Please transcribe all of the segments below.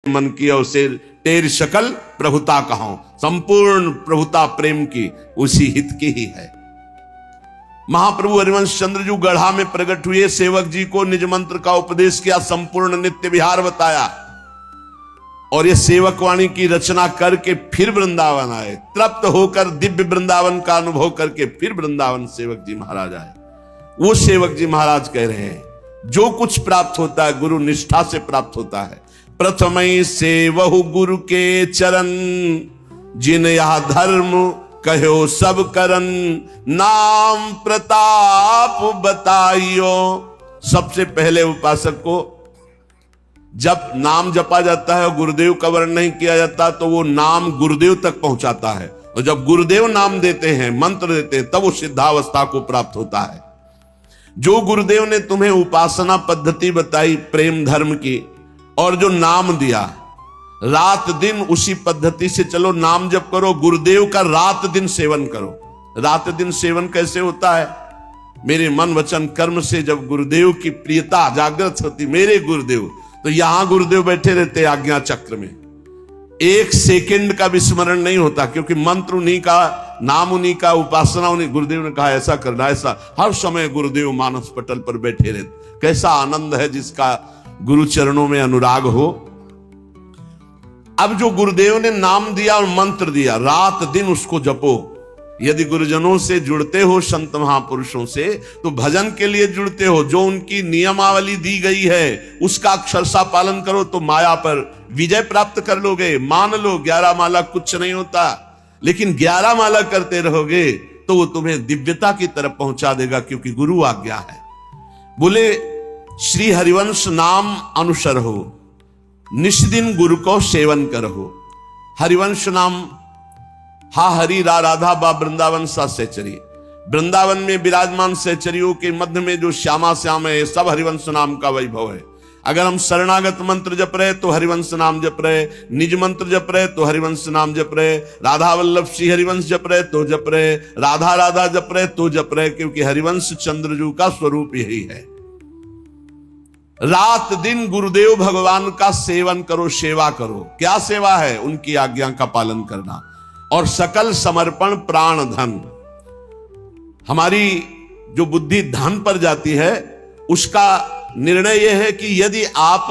मन किया उसे तेरी शकल प्रभुता कहो, संपूर्ण प्रभुता प्रेम की उसी हित की ही है। महाप्रभु हरिवंश चंद्र जी गढ़ा में प्रकट हुए, सेवक जी को निज मंत्र का उपदेश किया, संपूर्ण नित्य विहार बताया और ये सेवक वाणी की रचना करके फिर वृंदावन आए। तृप्त होकर दिव्य वृंदावन का अनुभव करके फिर वृंदावन सेवक जी महाराज आए। वो सेवक जी महाराज कह रहे हैं जो कुछ प्राप्त होता है गुरु निष्ठा से प्राप्त होता है। प्रथमई से वहु गुरु के चरण, जिन यह धर्म कहो सब करन, नाम प्रताप बताइयो। सबसे पहले उपासक को जब नाम जपा जाता है, गुरुदेव का वर्ण नहीं किया जाता, तो वो नाम गुरुदेव तक पहुंचाता है, और जब गुरुदेव नाम देते हैं, मंत्र देते हैं, तब वो सिद्धावस्था को प्राप्त होता है। जो गुरुदेव ने तुम्हें उपासना पद्धति बताई प्रेम धर्म की, और जो नाम दिया, रात दिन उसी पद्धति से चलो, नाम जप करो, गुरुदेव का रात दिन सेवन करो। रात दिन सेवन कैसे होता है? मेरे मन वचन कर्म से जब गुरुदेव की प्रियता जागृत होती, मेरे गुरुदेव, तो यहां गुरुदेव बैठे रहते आज्ञा चक्र में, एक सेकंड का विस्मरण नहीं होता, क्योंकि मंत्र उन्हीं का, नाम उन्हीं का, उपासना उन्हीं। गुरुदेव ने कहा ऐसा करना, ऐसा, हर समय गुरुदेव मानस पटल पर बैठे रहते। कैसा आनंद है जिसका गुरु चरणों में अनुराग हो। अब जो गुरुदेव ने नाम दिया और मंत्र दिया, रात दिन उसको जपो। यदि गुरुजनों से जुड़ते हो, संत महापुरुषों से, तो भजन के लिए जुड़ते हो, जो उनकी नियमावली दी गई है उसका अक्षरशः पालन करो तो माया पर विजय प्राप्त कर लोगे। मान लो 11 माला कुछ नहीं होता, लेकिन 11 माला करते रहोगे तो वो तुम्हें दिव्यता की तरफ पहुंचा देगा, क्योंकि गुरु आज्ञा है। बोले श्री हरिवंश नाम अनुसर हो, निष्दिन गुरु को सेवन करो। हरिवंश नाम हा हरि रा राधा बा वृंदावन सा सहचरी। वृंदावन में विराजमान सहचरियों के मध्य में जो श्यामा श्याम है, सब हरिवंश नाम का वैभव है। अगर हम शरणागत मंत्र जप रहे तो हरिवंश नाम जप रहे, निज मंत्र जप रहे तो हरिवंश नाम जप रहे, राधा वल्लभ श्री हरिवंश जप रहे तो जप रहे, राधा राधा जप रहे तो जप रहे, क्योंकि हरिवंश चंद्रजू का स्वरूप यही है। रात दिन गुरुदेव भगवान का सेवन करो, सेवा करो। क्या सेवा है? उनकी आज्ञा का पालन करना, और सकल समर्पण प्राण धन। हमारी जो बुद्धि धन पर जाती है, उसका निर्णय यह है कि यदि आप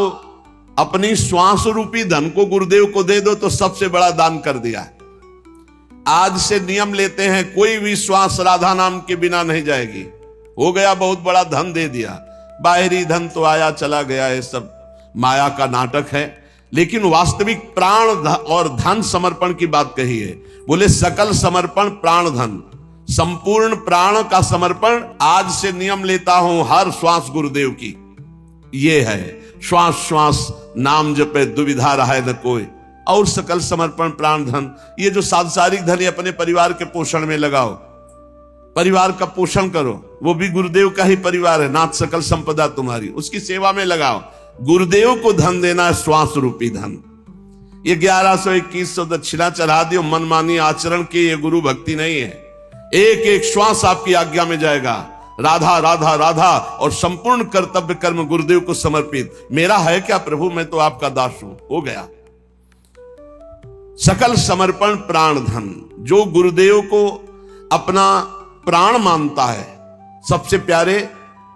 अपनी श्वास रूपी धन को गुरुदेव को दे दो तो सबसे बड़ा दान कर दिया है। आज से नियम लेते हैं, कोई भी श्वास राधा नाम के बिना नहीं जाएगी। हो गया, बहुत बड़ा धन दे दिया, बाहरी धन तो आया चला गया, ये सब माया का नाटक है। लेकिन वास्तविक प्राण और धन समर्पण की बात कही है। बोले सकल समर्पण प्राण धन, संपूर्ण प्राण का समर्पण आज से नियम लेता हूं, हर श्वास गुरुदेव की। ये है श्वास श्वास नाम जपे दुविधा रहे न कोई, और सकल समर्पण प्राण धन। ये जो सांसारिक धन है अपने परिवार के पोषण में लगाओ, परिवार का पोषण करो, वो भी गुरुदेव का ही परिवार है। नाथ सकल संपदा तुम्हारी, उसकी सेवा में लगाओ। गुरुदेव को धन देना है, श्वास रूपी धन। ये 1100-2100 दक्षिणा चढ़ा दियो, मनमानी आचरण की ये गुरु भक्ति नहीं है। एक एक श्वास आपकी आज्ञा में जाएगा, राधा राधा राधा, और संपूर्ण कर्तव्य कर्म गुरुदेव को समर्पित। मेरा है क्या प्रभु, मैं तो आपका दास हूं, हो गया। सकल समर्पण प्राण धन, जो गुरुदेव को अपना प्राण मानता है, सबसे प्यारे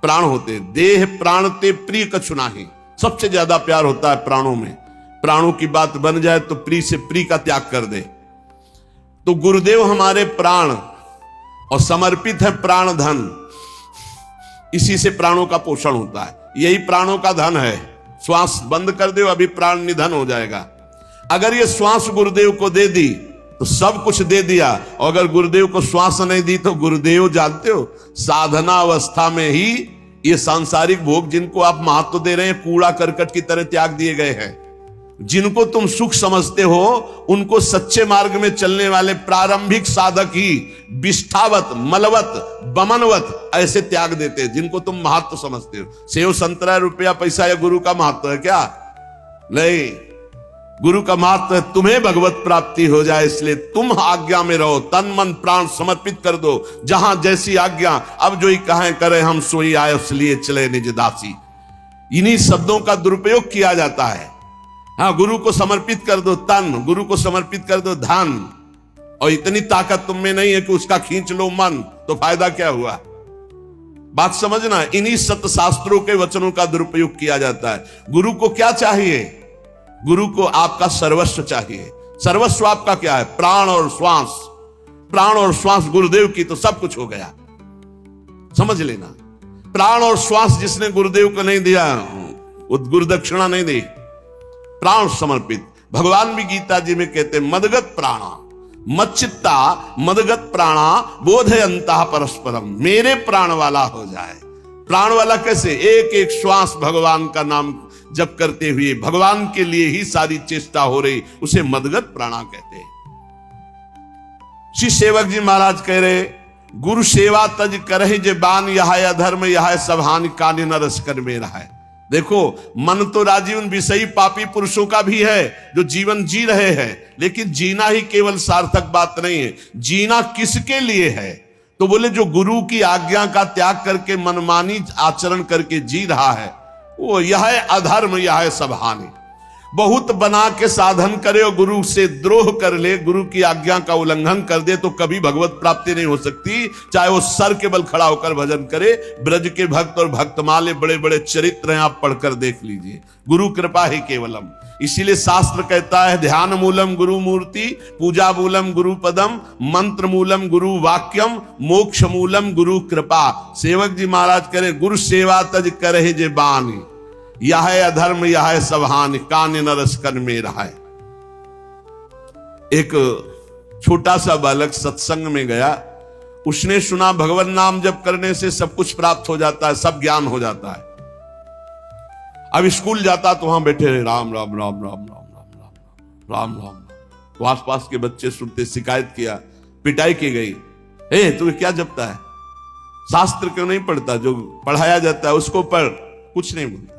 प्राण होते, देह प्राण ते प्रिय कछु नाही। सबसे ज्यादा प्यार होता है प्राणों में। प्राणों की बात बन जाए तो प्रिय से प्रिय का त्याग कर दे। तो गुरुदेव हमारे प्राण, और समर्पित है प्राण धन। इसी से प्राणों का पोषण होता है, यही प्राणों का धन है। श्वास बंद कर दो, अभी प्राण निधन हो जाएगा। अगर ये श्वास गुरुदेव को दे दी तो सब कुछ दे दिया, और अगर गुरुदेव को श्वास नहीं दी तो गुरुदेव, जानते हो, साधना अवस्था में ही ये सांसारिक भोग जिनको आप महत्व दे रहे हैं, कूड़ा करकट की तरह त्याग दिए गए हैं। जिनको तुम सुख समझते हो, उनको सच्चे मार्ग में चलने वाले प्रारंभिक साधक ही विष्ठावत, मलवत, बमनवत ऐसे त्याग देते हैं, जिनको तुम महत्व समझते हो। सेव संतरा रुपया पैसा या गुरु का महत्व है क्या? नहीं, गुरु का महत्व है तुम्हें भगवत प्राप्ति हो जाए, इसलिए तुम आज्ञा में रहो, तन मन प्राण समर्पित कर दो, जहां जैसी आज्ञा। अब जो ही कहें करे हम सोई आए, इसलिए चले निज दासी। इन्हीं शब्दों का दुरुपयोग किया जाता है। हाँ, गुरु को समर्पित कर दो तन, गुरु को समर्पित कर दो धन, और इतनी ताकत तुम में नहीं है कि उसका खींच लो मन, तो फायदा क्या हुआ? बात समझना, इन्हीं सत्य शास्त्रों के वचनों का दुरुपयोग किया जाता है। गुरु को क्या चाहिए? गुरु को आपका सर्वस्व चाहिए। सर्वस्व आपका क्या है? प्राण और श्वास। प्राण और श्वास गुरुदेव की तो सब कुछ हो गया, समझ लेना। प्राण और श्वास जिसने गुरुदेव को नहीं दिया, गुरुदक्षिणा नहीं दी, प्राण समर्पित। भगवान भी गीता जी में कहते मदगत प्राणा मच्चित्ता मदगत प्राणा बोधयंता परस्परम, मेरे प्राण वाला हो जाए। प्राण वाला कैसे? एक एक श्वास भगवान का नाम जप करते हुए भगवान के लिए ही सारी चेष्टा हो रही, उसे मदगत प्राणा कहते हैं। श्री सेवक जी महाराज कह रहे, गुरु सेवा तज करहि जे बान, यह अधर्म यह सब हानि कानि न रस कर में रहा है। देखो, मन तो राजीवन विषयी पापी पुरुषों का भी है जो जीवन जी रहे हैं, लेकिन जीना ही केवल सार्थक बात नहीं है। जीना किसके लिए है? तो बोले जो गुरु की आज्ञा का त्याग करके मनमानी आचरण करके जी रहा है, वो यह अधर्म यह सब हानि। बहुत बना के साधन करे और गुरु से द्रोह कर ले, गुरु की आज्ञा का उल्लंघन कर दे, तो कभी भगवत प्राप्ति नहीं हो सकती, चाहे वो सर के बल खड़ा होकर भजन करे। ब्रज के भक्त और भक्तमाले बड़े बड़े चरित्र हैं, आप पढ़कर देख लीजिए। गुरु कृपा ही केवलम। इसीलिए शास्त्र कहता है ध्यान मूलम गुरु मूर्ति, पूजा मूलम गुरु पदम, मंत्र मूलम गुरु वाक्यम, मोक्ष मूलम गुरु कृपा। सेवक जी महाराज करे, गुरु सेवा तज करे जे बानी, यह अधर्म यह सब हानि कान न रस कर में रहा है। एक छोटा सा बालक सत्संग में गया, उसने सुना भगवान नाम जप करने से सब कुछ प्राप्त हो जाता है, सब ज्ञान हो जाता है। अब स्कूल जाता तो वहां बैठे रहे राम राम राम राम राम राम राम राम राम। तो आसपास के बच्चे सुनते, शिकायत किया, पिटाई की गई। तू क्या जपता है? शास्त्र क्यों नहीं पढ़ता? जो पढ़ाया जाता है उसको पढ़। कुछ नहीं बोलता।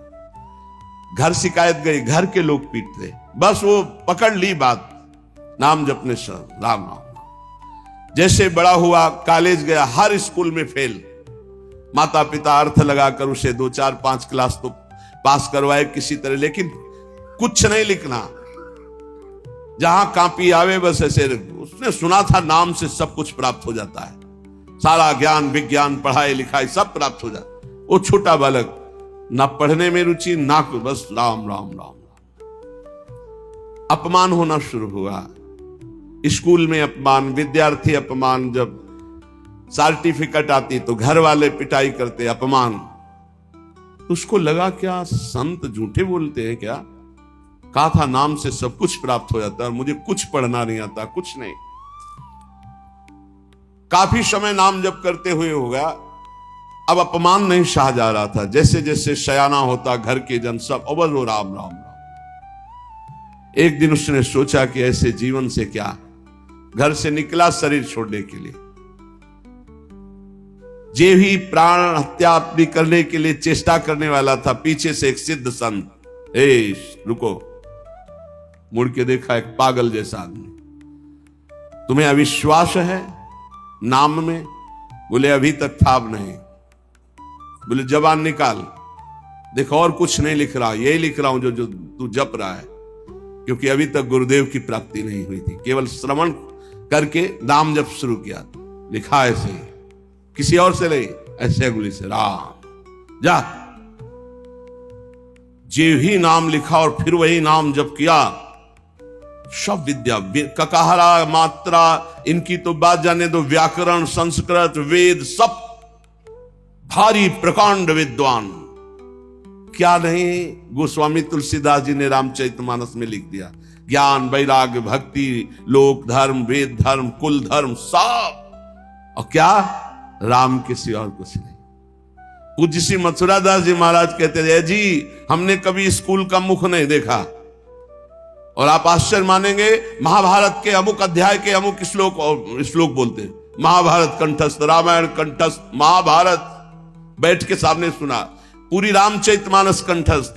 घर शिकायत गई, घर के लोग पीटते, बस वो पकड़ ली बात, नाम जपने से राम राम। जैसे बड़ा हुआ, कॉलेज गया, हर स्कूल में फेल। माता पिता अर्थ लगाकर उसे 2 4 5 क्लास तो पास करवाए किसी तरह, लेकिन कुछ नहीं लिखना। जहां कापी आवे बस ऐसे। उसने सुना था नाम से सब कुछ प्राप्त हो जाता है, सारा ज्ञान विज्ञान पढ़ाई लिखाई सब प्राप्त हो जाता। वो छोटा बालक, ना पढ़ने में रुचि ना बस राम राम राम राम। अपमान होना शुरू हुआ, स्कूल में अपमान, विद्यार्थी अपमान, जब सर्टिफिकेट आती तो घर वाले पिटाई करते, अपमान। उसको लगा क्या संत झूठे बोलते हैं क्या? कहा था नाम से सब कुछ प्राप्त हो जाता है, और मुझे कुछ पढ़ना नहीं आता, कुछ नहीं। काफी समय नाम जप करते हुए हो गया, अब अपमान नहीं सहा जा रहा था। जैसे जैसे शयाना होता, घर के जन सब अवल वो राम राम राम। एक दिन उसने सोचा कि ऐसे जीवन से क्या, घर से निकला शरीर छोड़ने के लिए। जे भी प्राण हत्या अपनी करने के लिए चेष्टा करने वाला था, पीछे से एक सिद्ध संत, रुको, मुड़ के देखा, एक पागल जैसा आदमी। तुम्हें अविश्वास है नाम में? बोले अभी तक था, अब नहीं। बोले जबान निकाल, देखो और कुछ नहीं लिख रहा, यही लिख रहा हूं जो तू जप रहा है, क्योंकि अभी तक गुरुदेव की प्राप्ति नहीं हुई थी। केवल श्रवण करके नाम जप शुरू किया, लिखा ऐसे ही, किसी और से नहीं, ऐसे गुली से राम जा। जे ही नाम लिखा और फिर वही नाम जप किया, सब विद्या, ककाहरा मात्रा इनकी तो बात जाने दो, व्याकरण संस्कृत वेद सब भारी प्रकांड विद्वान। क्या नहीं गोस्वामी तुलसीदास जी ने रामचरितमानस में लिख दिया। ज्ञान वैराग्य भक्ति लोक धर्म वेद धर्म कुल धर्म सब, और क्या राम के सिवा और कुछ नहीं। पूज्य श्री मथुरा दास जी महाराज कहते थे, जी हमने कभी स्कूल का मुख नहीं देखा, और आप आश्चर्य मानेंगे, महाभारत के अमुक अध्याय के अमुक श्लोक बोलते, महाभारत कंठस्थ, रामायण कंठस्थ, महाभारत बैठ के सामने सुना, पूरी रामचरितमानस कंठस्थ,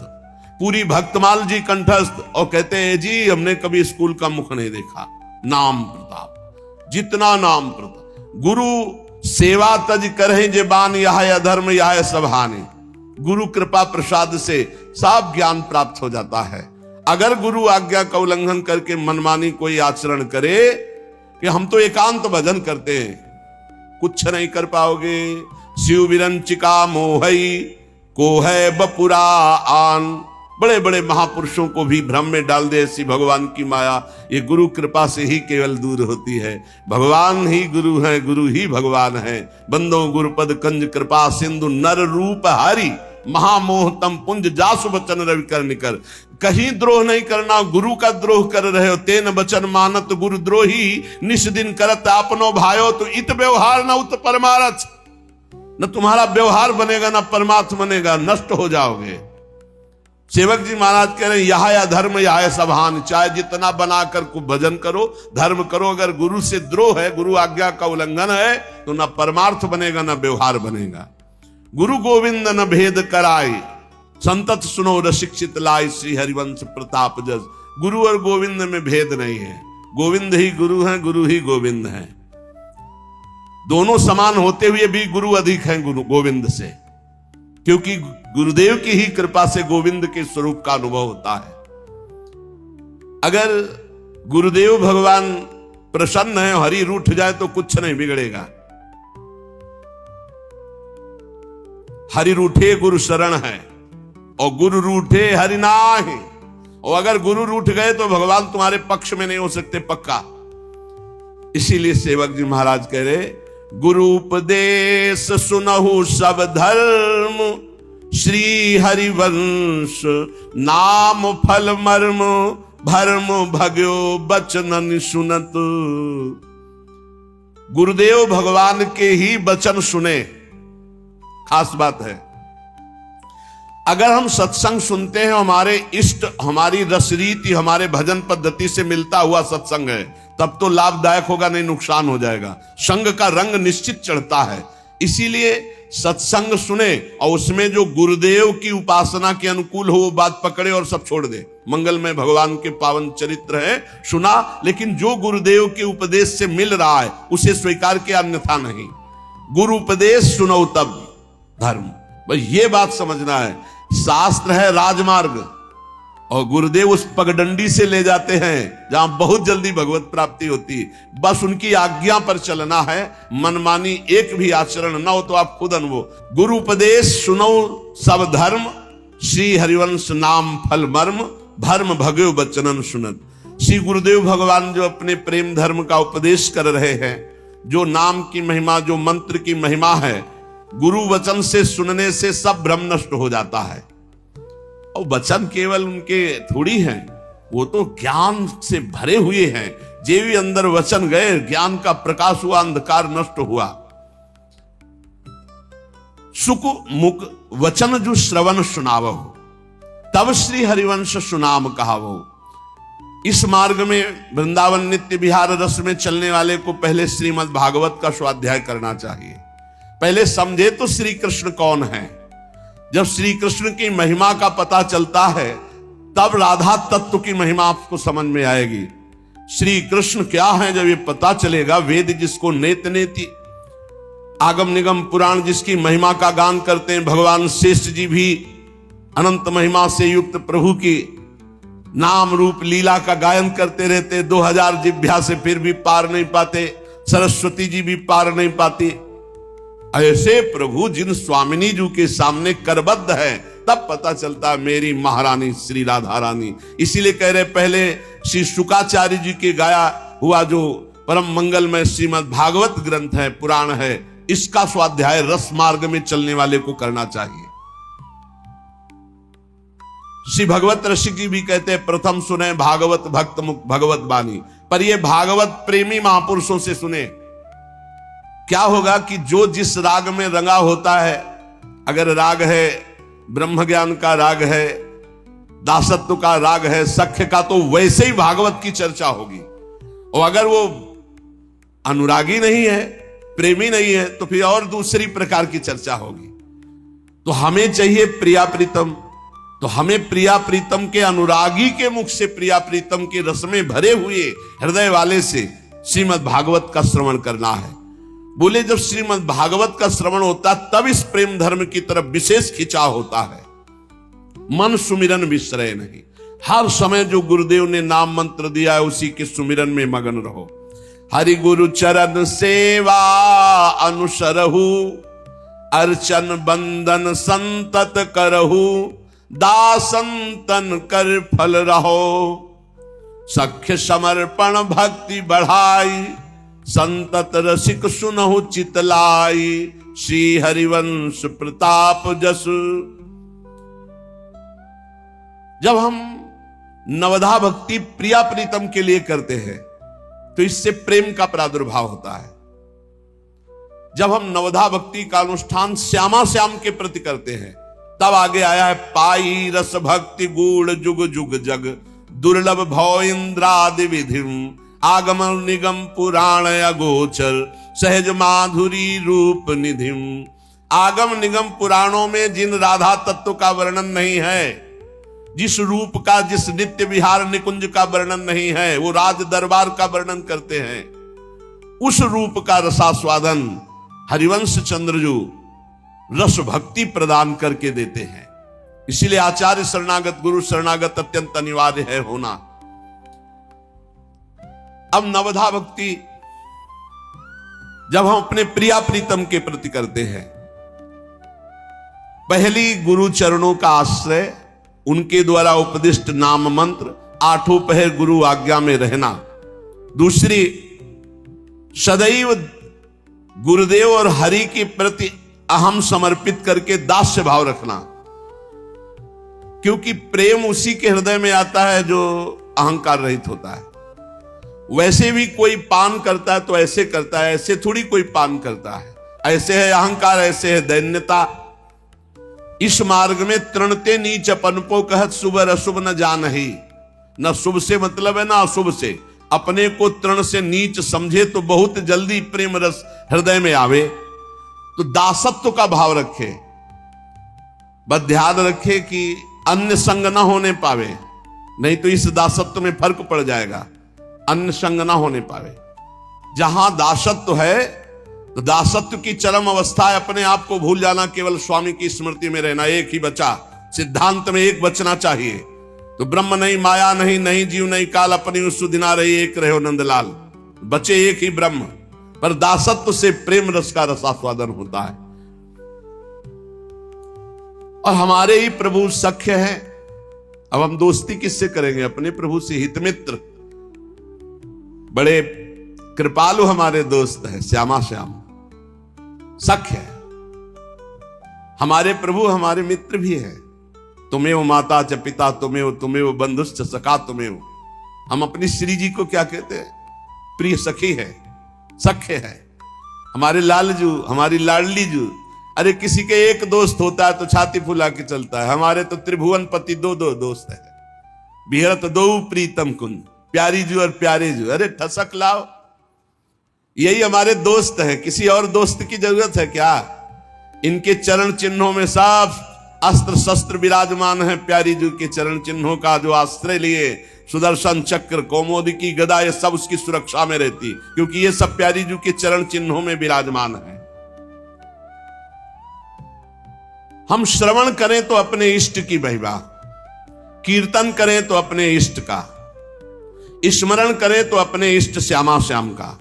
पूरी भक्तमाल जी कंठस्थ, और कहते हैं जी हमने कभी स्कूल का मुख नहीं देखा। नाम प्रताप, जितना नाम प्रताप। गुरु सेवा तज करहे जे बान, यह अधर्म यह सब हानि। गुरु कृपा प्रसाद से सब ज्ञान प्राप्त हो जाता है। अगर गुरु आज्ञा का उल्लंघन करके मनमानी कोई आचरण करे कि हम तो एकांत भजन करते हैं, कुछ नहीं कर पाओगे। शिव विरंचिका मोहई को है बपुरा आन। बड़े बड़े महापुरुषों को भी भ्रम में डाल दे ऐसी भगवान की माया, ये गुरु कृपा से ही केवल दूर होती है। भगवान ही गुरु है, गुरु ही भगवान है। बंदो गुरुपद कंज कृपा सिंधु नर रूप हरि, महामोह तम पुंज जासु बचन रवि कर निकर। कहीं द्रोह नहीं करना, गुरु का द्रोह कर रहे हो। तेन बचन मानत गुरु द्रोही, निस दिन करत आपनो भायो। तो इत व्यवहार न उत परमारथ, न तुम्हारा व्यवहार बनेगा न परमार्थ बनेगा, नष्ट हो जाओगे। सेवक जी महाराज कह रहे हैं यह या धर्म या है सभान, चाहे जितना बनाकर को भजन करो, धर्म करो, अगर गुरु से द्रोह है, गुरु आज्ञा का उल्लंघन है, तो न परमार्थ बनेगा न व्यवहार बनेगा। गुरु गोविंद न भेद कराई, संतत सुनो रशिक्षित लाई। श्री हरिवंश प्रताप जस। गुरु और गोविंद में भेद नहीं है, गोविंद ही गुरु है, गुरु ही गोविंद है। दोनों समान होते हुए भी गुरु अधिक हैं गुरु गोविंद से, क्योंकि गुरुदेव की ही कृपा से गोविंद के स्वरूप का अनुभव होता है। अगर गुरुदेव भगवान प्रसन्न है, हरि रूठ जाए तो कुछ नहीं बिगड़ेगा। हरि रूठे गुरु शरण है, और गुरु रूठे हरि नाहि। और अगर गुरु रूठ गए तो भगवान तुम्हारे पक्ष में नहीं हो सकते पक्का। इसीलिए सेवक जी महाराज कह रहे गुरु उपदेश सुनहु सब धर्म, श्री हरिवंश नाम फल मर्म, भर्म भग्यो बचन सुनत। गुरुदेव भगवान के ही वचन सुने, खास बात है। अगर हम सत्संग सुनते हैं, हमारे इष्ट, हमारी रसरीति, हमारे भजन पद्धति से मिलता हुआ सत्संग है, तब तो लाभदायक होगा, नहीं नुकसान हो जाएगा। संग का रंग निश्चित चढ़ता है। इसीलिए सत्संग सुने और उसमें जो गुरुदेव की उपासना के अनुकूल हो वो बात पकड़े और सब छोड़ दे। मंगलमय भगवान के पावन चरित्र है, सुना, लेकिन जो गुरुदेव के उपदेश से मिल रहा है उसे स्वीकार किया, अन्यथा नहीं। गुरु उपदेश सुनो तब धर्म, बस ये बात समझना है। शास्त्र है राजमार्ग, और गुरुदेव उस पगडंडी से ले जाते हैं जहां बहुत जल्दी भगवत प्राप्ति होती है। बस उनकी आज्ञा पर चलना है, मनमानी एक भी आचरण ना हो तो आप खुद अनुभव। गुरु उपदेश सुनो सब धर्म, श्री हरिवंश नाम फल मर्म, भर्म भग्यो बचनन सुनत। श्री गुरुदेव भगवान जो अपने प्रेम धर्म का उपदेश कर रहे हैं, जो नाम की महिमा, जो मंत्र की महिमा है, गुरु वचन से सुनने से सब भ्रम नष्ट हो जाता है। और वचन केवल उनके थोड़ी हैं, वो तो ज्ञान से भरे हुए हैं। जे भी अंदर वचन गए, ज्ञान का प्रकाश हुआ, अंधकार नष्ट हुआ। सुख मुख वचन जो श्रवण सुनावो, तब श्री हरिवंश सुनाम कहावो। इस मार्ग में वृंदावन नित्य विहार रस में चलने वाले को पहले श्रीमद् भागवत का स्वाध्याय करना चाहिए। पहले समझे तो श्री कृष्ण कौन है। जब श्री कृष्ण की महिमा का पता चलता है, तब राधा तत्व की महिमा आपको समझ में आएगी। श्री कृष्ण क्या है जब ये पता चलेगा, वेद जिसको नेत नेति, आगम निगम पुराण जिसकी महिमा का गान करते हैं, भगवान शेष जी भी अनंत महिमा से युक्त प्रभु की नाम रूप लीला का गायन करते रहते। 2000 जिभ्या से फिर भी पार नहीं पाते, सरस्वती जी भी पार नहीं पाती। ऐसे प्रभु जिन स्वामिनी जी के सामने करबद्ध है, तब पता चलता मेरी महारानी श्री राधा रानी। इसीलिए कह रहे पहले श्री शुकाचार्य जी के गाया हुआ जो परम मंगलमय श्रीमद् भागवत ग्रंथ है, पुराण है, इसका स्वाध्याय रस मार्ग में चलने वाले को करना चाहिए। श्री भगवत रसिक जी भी कहते हैं प्रथम सुने भागवत भक्त मुख भगवत बानी, पर ये भागवत प्रेमी महापुरुषों से सुने। क्या होगा कि जो जिस राग में रंगा होता है, अगर राग है ब्रह्म ज्ञान का राग है, दासत्व का राग है, सख्य का, तो वैसे ही भागवत की चर्चा होगी। और अगर वो अनुरागी नहीं है, प्रेमी नहीं है, तो फिर और दूसरी प्रकार की चर्चा होगी। तो हमें चाहिए प्रिया प्रीतम, तो हमें प्रिया प्रीतम के अनुरागी के मुख से, प्रिया प्रीतम के रस में भरे हुए हृदय वाले से श्रीमद् भागवत का श्रवण करना है। बोले जब श्रीमद् भागवत का श्रवण होता तब इस प्रेम धर्म की तरफ विशेष खिंचाव होता है। मन सुमिरन विश्रय नहीं। हर समय जो गुरुदेव ने नाम मंत्र दिया है उसी के सुमिरन में मगन रहो। हरि गुरु चरण सेवा अनुसरहु, अर्चन बंदन संतत करहु, दासंतन कर फल रहो। सख्य समर्पण भक्ति बढ़ाई, संतत रसिक सुनहु चितलाई, श्री हरिवंश प्रताप जस। जब हम नवधा भक्ति प्रिया प्रीतम के लिए करते हैं तो इससे प्रेम का प्रादुर्भाव होता है। जब हम नवधा भक्ति का अनुष्ठान श्यामा श्याम के प्रति करते हैं तब आगे आया है पाई रस भक्ति गूढ़ जुग जुग जग, दुर्लभ भव इंद्रादि विधिम, आगमन निगम पुराण अगोचर, सहज माधुरी रूप निधिम। आगम निगम पुराणों में जिन राधा तत्व का वर्णन नहीं है, जिस रूप का, जिस नित्य विहार निकुंज का वर्णन नहीं है, वो राज दरबार का वर्णन करते हैं। उस रूप का रसास्वादन हरिवंश चंद्रजू रस भक्ति प्रदान करके देते हैं। इसीलिए आचार्य शरणागत गुरु शरणागत अत्यंत अनिवार्य है होना। अब नवधा भक्ति जब हम अपने प्रिया प्रीतम के प्रति करते हैं, पहली गुरु चरणों का आश्रय, उनके द्वारा उपदिष्ट नाम मंत्र, आठों पहर गुरु आज्ञा में रहना। दूसरी, सदैव गुरुदेव और हरि के प्रति अहम समर्पित करके दास्य भाव रखना, क्योंकि प्रेम उसी के हृदय में आता है जो अहंकार रहित होता है। वैसे भी कोई पान करता है तो ऐसे करता है, ऐसे थोड़ी कोई पान करता है। ऐसे है अहंकार, ऐसे है दैन्यता। इस मार्ग में तृणते नीच अपनको कहत, शुभ अशुभ न जानहि। न शुभ से मतलब है ना अशुभ से। अपने को तृण से नीच समझे तो बहुत जल्दी प्रेम रस हृदय में आवे। तो दासत्व का भाव रखे, बस ध्यान रखे कि अन्य संग न होने पावे, नहीं तो इस दासत्व में फर्क पड़ जाएगा। अन्य संग न होने पावे। जहां दासत्व है तो दासत्व की चरम अवस्था है अपने आप को भूल जाना, केवल स्वामी की स्मृति में रहना। एक ही बचा, सिद्धांत में एक बचना चाहिए। तो ब्रह्म नहीं, माया नहीं, नहीं जीव नहीं काल, अपनी उस सुधिना रही एक रहो नंदलाल। बचे एक ही ब्रह्म, पर दासत्व से प्रेम रस का रसास्वादन होता है। और हमारे ही प्रभु सख्य है। अब हम दोस्ती किससे करेंगे? अपने प्रभु से। हितमित्र बड़े कृपालु हमारे दोस्त हैं, श्यामा श्याम सख्य है। हमारे प्रभु हमारे मित्र भी हैं। तुम्हें माता च पिता, तुम्हें बंधुश्च सखा तुम्हें। हम अपनी श्री जी को क्या कहते हैं? प्रिय सखी है, सख्य है। हमारे लालजू, हमारी लाडली जू। अरे किसी के एक दोस्त होता है तो छाती फुला के चलता है। हमारे तो त्रिभुवन पति दो दोस्त है। बिहरत दो प्रीतम कुंज, प्यारी जू और प्यारे जू। अरे ठसक लाओ, यही हमारे दोस्त है। किसी और दोस्त की जरूरत है क्या? इनके चरण चिन्हों में सब अस्त्र शस्त्र विराजमान है। प्यारी जू के चरण चिन्हों का जो आश्रय लिए, सुदर्शन चक्र, कौमोदकी गदा, ये सब उसकी सुरक्षा में रहती, क्योंकि ये सब प्यारी जू के चरण चिन्हों में विराजमान है। हम श्रवण करें तो अपने इष्ट की महिमा, कीर्तन करें तो अपने इष्ट का, स्मरण करें तो अपने इष्ट श्यामा श्याम का।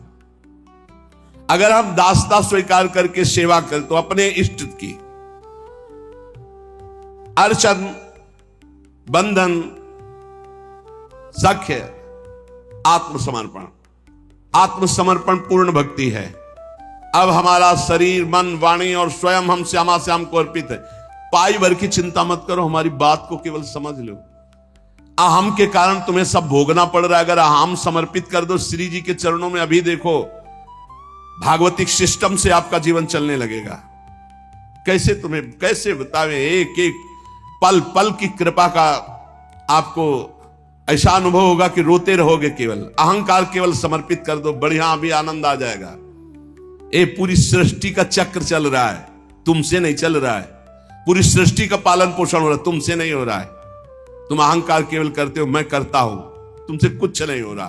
अगर हम दासता स्वीकार करके सेवा करें तो अपने इष्ट की। अर्चन, बंधन, सख्य, आत्मसमर्पण। आत्मसमर्पण पूर्ण भक्ति है। अब हमारा शरीर, मन, वाणी और स्वयं हम श्यामा श्याम को अर्पित है। पाई भर की चिंता मत करो, हमारी बात को केवल समझ लो। अहम के कारण तुम्हें सब भोगना पड़ रहा है। अगर अहम समर्पित कर दो श्री जी के चरणों में, अभी देखो भागवतिक सिस्टम से आपका जीवन चलने लगेगा। कैसे तुम्हें कैसे बतावे, एक एक पल पल की कृपा का आपको ऐसा अनुभव होगा कि रोते रहोगे। केवल अहंकार केवल समर्पित कर दो, बढ़िया अभी आनंद आ जाएगा। ये पूरी सृष्टि का चक्र चल रहा है, तुमसे नहीं चल रहा है। पूरी सृष्टि का पालन पोषण हो रहा है, तुमसे नहीं हो रहा है। तुम अहंकार केवल करते हो, मैं करता हूं, तुमसे कुछ नहीं हो रहा।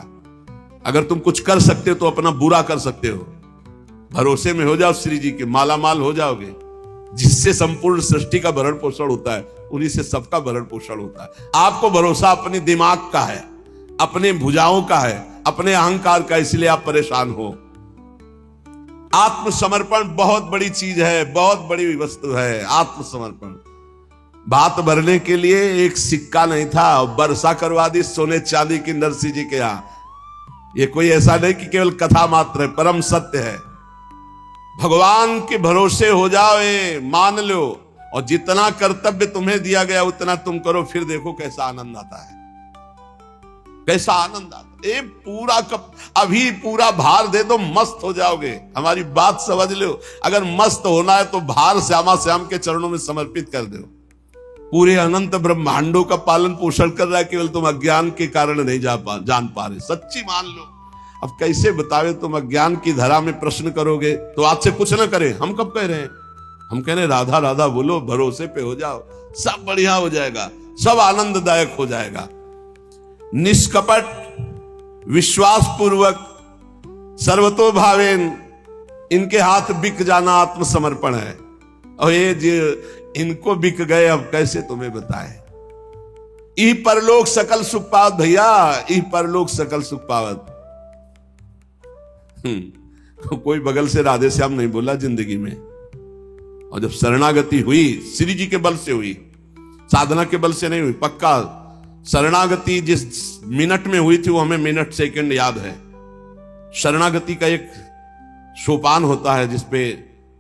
अगर तुम कुछ कर सकते हो तो अपना बुरा कर सकते हो। भरोसे में हो जाओ श्री जी के, माला माल हो जाओगे। जिससे संपूर्ण सृष्टि का भरण पोषण होता है, उन्हीं से सबका भरण पोषण होता है। आपको भरोसा अपने दिमाग का है, अपने भुजाओं का है, अपने अहंकार का, इसलिए आप परेशान हो। आत्मसमर्पण बहुत बड़ी चीज है, बहुत बड़ी वस्तु है आत्मसमर्पण। भात भरने के लिए एक सिक्का नहीं था, वर्षा करवा दी सोने चांदी की नरसिंह जी के यहां। ये कोई ऐसा नहीं कि केवल कथा मात्र है, परम सत्य है। भगवान के भरोसे हो जाओ, मान लो, और जितना कर्तव्य तुम्हें दिया गया उतना तुम करो, फिर देखो कैसा आनंद आता है, कैसा आनंद आता है। ये पूरा अभी पूरा भार दे दो, मस्त हो जाओगे। हमारी बात समझ लो, अगर मस्त होना है तो भार श्यामा श्याम के चरणों में समर्पित कर दो। पूरे अनंत ब्रह्मांडों का पालन पोषण कर रहा है, केवल तुम अज्ञान के कारण नहीं जान पा रहे। सच्ची मान लो। अब कैसे बतावे, तुम अज्ञान की धरा में प्रश्न करोगे तो आज से कुछ ना करें। हम कब कह रहे हैं? हम कह रहे हैं राधा राधा बोलो, भरोसे पे हो जाओ, सब बढ़िया हो जाएगा, सब आनंददायक हो जाएगा। निष्कपट विश्वास पूर्वक सर्वतो भावेन इनके हाथ बिक जाना आत्मसमर्पण है। और ये जो इनको बिक गए, अब कैसे तुम्हें बताएं। ई परलोक सकल सुख पावत भैया, ई परलोक सकल सुख पावत। कोई बगल से राधे श्याम नहीं बोला जिंदगी में। और जब शरणागति हुई, श्री जी के बल से हुई, साधना के बल से नहीं हुई। पक्का शरणागति जिस मिनट में हुई थी वो हमें मिनट सेकंड याद है। शरणागति का एक सोपान होता है जिसपे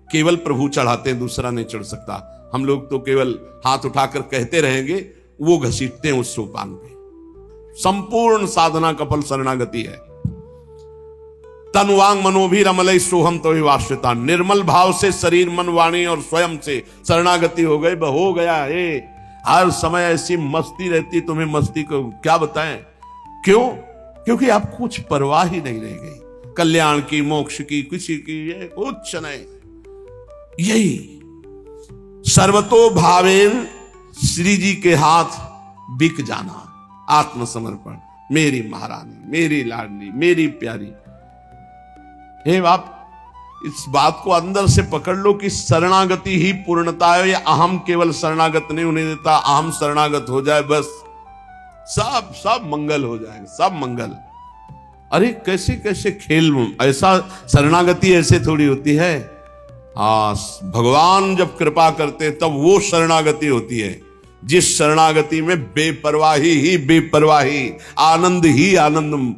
केवल प्रभु चढ़ाते हैं, दूसरा नहीं चढ़ सकता। हम लोग तो केवल हाथ उठाकर कहते रहेंगे, वो घसीटते हैं उस सोपान पे। संपूर्ण साधना का फल शरणागति है। तनुवांग मनोभिरमलय सोहम तो वाश्यता। निर्मल भाव से शरीर मन वाणी और स्वयं से शरणागति हो गई, हो गया है। हर समय ऐसी मस्ती रहती, तुम्हें मस्ती को क्या बताएं। क्यों? क्योंकि आप कुछ परवाह ही नहीं रह गई, कल्याण की, मोक्ष की, किसी की, ये कुछ नहीं। यही सर्वतो भावेन श्री जी के हाथ बिक जाना, आत्मसमर्पण। मेरी महारानी, मेरी लाडली, मेरी प्यारी। हे आप इस बात को अंदर से पकड़ लो कि शरणागति ही पूर्णता है। ये अहम केवल शरणागत नहीं होने देता, अहम शरणागत हो जाए बस सब मंगल हो जाएगा, सब मंगल। अरे कैसे कैसे खेल, ऐसा शरणागति ऐसे थोड़ी होती है। भगवान जब कृपा करते तब वो शरणागति होती है जिस शरणागति में बेपरवाही ही बेपरवाही, आनंद ही आनंद